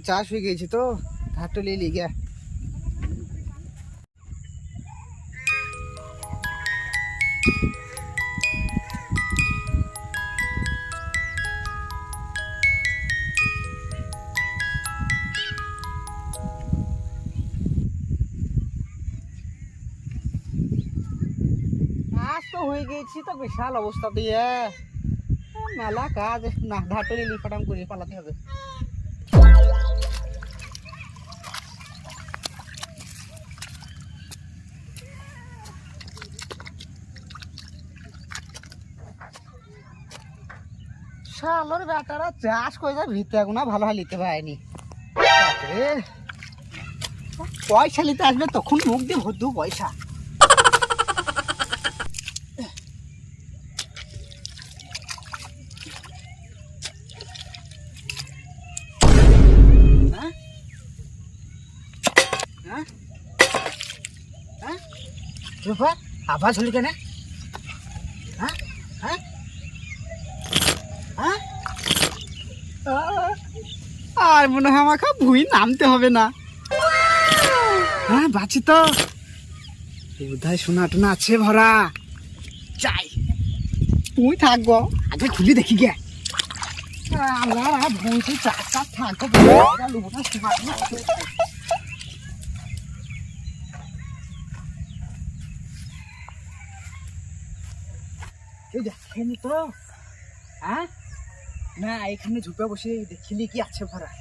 চাষ হয়ে গেছে তো ধারটা নিয়ে লিগে কাজ তো হয়ে গেছি তো বিশাল অবস্থা দিয়ে মেলা কাজ না ধারটা নিয়ে ফাটাম করে পালাতে হবে। শালোর বেটারা চাষ করে যায় ভিতে গুনা ভালো হয় নিতে পারেনি। পয়সা নিতে আসবে তখন মুখ দিয়ে ভর্তু পয়সা। আবার হলি কেন? আর মনে হয় আমাকে ভুই নামতে হবে না। হ্যাঁ বাঁচি তো বোধহয় সোনা টোনা আছে ভরা। চাই তুই থাকবো আগে খুলি দেখি গে আমরা ভুঁইতে চার চার থাকবো। দেখেনি তো হ্যাঁ না এখানে ঝুপে বসে দেখিলি কি আছে ভরা।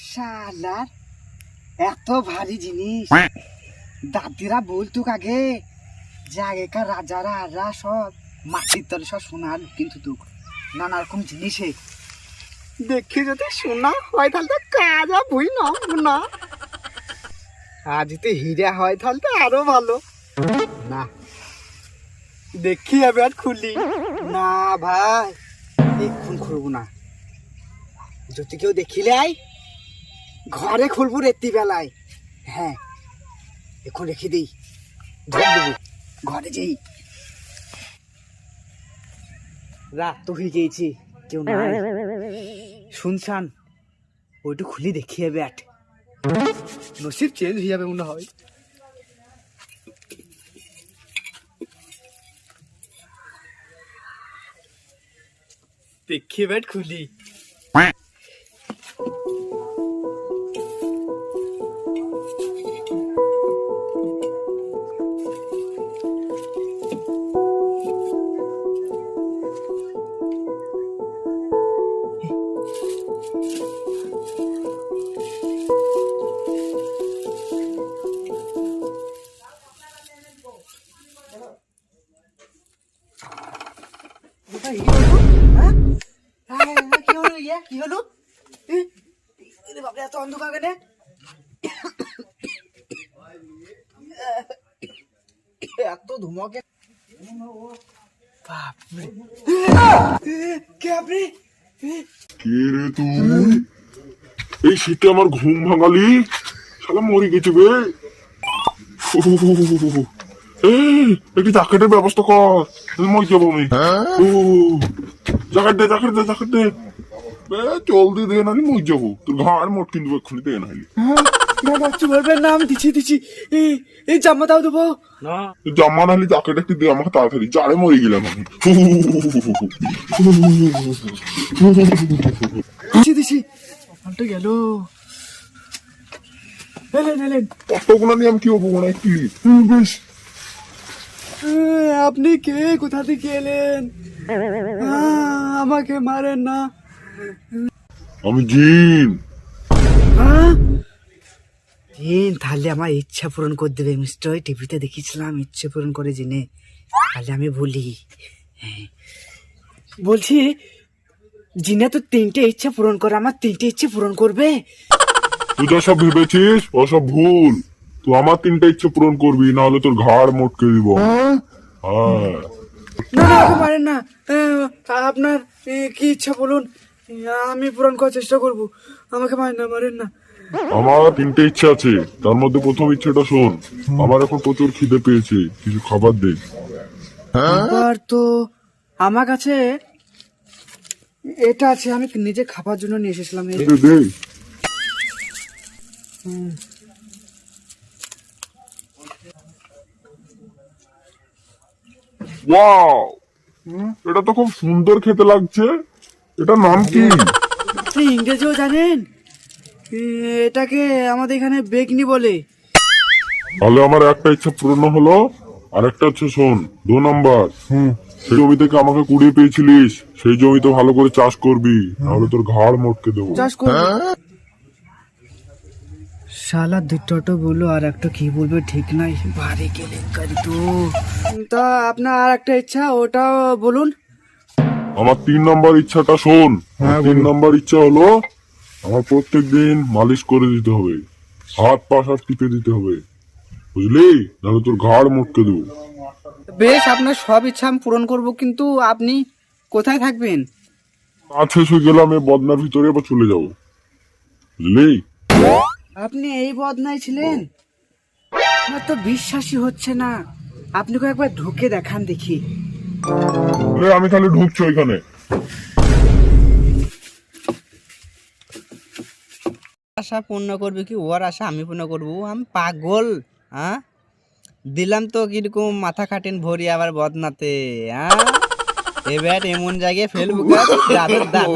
শালার এত ভারী জিনিস দাদিরা বলতো আগে যে আগেকার রাজারা আররা সব মাটির তলে সব সোনার কিন্তু তো নানা রকম জিনিসে দেখি যদি সোনা হয় তাহলে তো কাজ আর বই না আজ যদি হীরা হয় তাহলে তো আরো ভালো। না দেখি এবার খুলি না ভাই এক্ষুন খুলবো না যদি কেউ দেখিলে আই ঘরে খুলবো রেত্রি বেলায়। হ্যাঁ এখন রেখে দিই ঘরে যেই রাত তো হয়ে গিয়েছি কেউ নাই শুনছান ওইটু খুলি দেখি ব্যাট নসিব চেঞ্জ হয়ে যাবে মনে হয়। দেখি ব্যাট খুলি কি হলো বাপরে এত অন্ধকার কেন? এত ধুমকে বাপরে কে আপনি? কে রে তুই? এই শীতে আমার ঘুম ভাঙালি শালা মরে গেছে বে। একটি জ্যাকেটের ব্যবস্থা কর মই যাবো আমি। জ্যাকেট দে জলদি দে নাহলে মই যাবো তোর ঘাড় মোট কিন্তু এক্ষুনি দে নাহলে। বলবেন না আমি দিচ্ছি এই জামা দাও দেবো জামা নাহলে জ্যাকেট একটু দে আমাকে তাড়াতাড়ি জারে মরে গেলাম আমি। দিছি গেল কতগুলো নিয়ে আমি কি হবো না কি বেশ। আপনি কে কোথা থেকে এলেন? আমাকে মারেন না। আমি জিন। তাহলে আমার ইচ্ছা পূরণ করে দেবে মিস্টার। টিভিতে দেখেছিলাম ইচ্ছে পূরণ করে জেনে তাহলে আমি বলি বলছি জিনে তো 3টে ইচ্ছা পূরণ করে আমার 3টে ইচ্ছে পূরণ করবে। তুই যা সব ভেবেছিস ওসব ভুল। তুই আমার 3টা ইচ্ছে পূরণ করবি না হলে তোর ঘাড় মোটকে দিব। না পারেন না আপনার কি ইচ্ছা বলুন আমি পূরণ করার চেষ্টা করব। আমাকে মারেন না। আমার 3টে ইচ্ছা আছে তার মধ্যে প্রথম ইচ্ছেটা শোন। আমার এখন প্রচুর খিদে পেয়েছে কিছু খাবার দে। আর তো আমার কাছে এটা আছে, আমি নিজে খাবার জন্য নিয়ে এসেছিলাম। এই দে দে। ওয়াও, এটা তো খুব সুন্দর খেতে লাগছে। এটা নাম কি? আপনি ইংরেজিও জানেন? এটাকে আমাদের এখানে বেগনি বলে। তাহলে আমার একটা ইচ্ছা পূর্ণ হলো। আর একটা হচ্ছে শোন, 2 নাম্বার, সেই জমি থেকে আমাকে কুড়িয়ে পেয়েছিলিস, সেই জমিতে ভালো করে চাষ করবি, নাহলে তোর ঘাড় মটকে দেবো। চাষ করবো। শালা দুটো বললো, আর একটা কি বলবে ঠিক নাই, ভারী কেলেঙ্কারি তো। তা আপনার আর একটা ইচ্ছা, ওটাও বলুন। আমার 3 নাম্বার ইচ্ছাটা শোন। 3 নাম্বার ইচ্ছা হলো, আমার প্রত্যেক দিন মালিশ করে দিতে হবে, হাত পা সব টিপে দিতে হবে, বুঝলি, নাহলে তোর ঘাড় মটকে দেবো। বেশ, আপনার সব ইচ্ছা আমি পূরণ করবো, কিন্তু আপনি কোথায় থাকবেন? কাজ শেষ হয়ে গেলে আমি বদনার ভিতরে আবার চলে যাবো, বুঝলি। আপনি এই বদনায় ছিলেন? আমার তো বিশ্বাসই হচ্ছে না। আপনি একবার ঢুকে দেখান দেখি। আমি তাহলে ঢুকছি ওইখানে। আশা পূর্ণ করবে কি ওর আশা আমি পূর্ণ করবো? আমি পাগল? হ্যাঁ, দিলাম তো কিরকম মাথা খাটেন ভরি আবার বদনাতে। হ্যাঁ, এবার এমন জায়গায় ফেলবো দাদু দাদু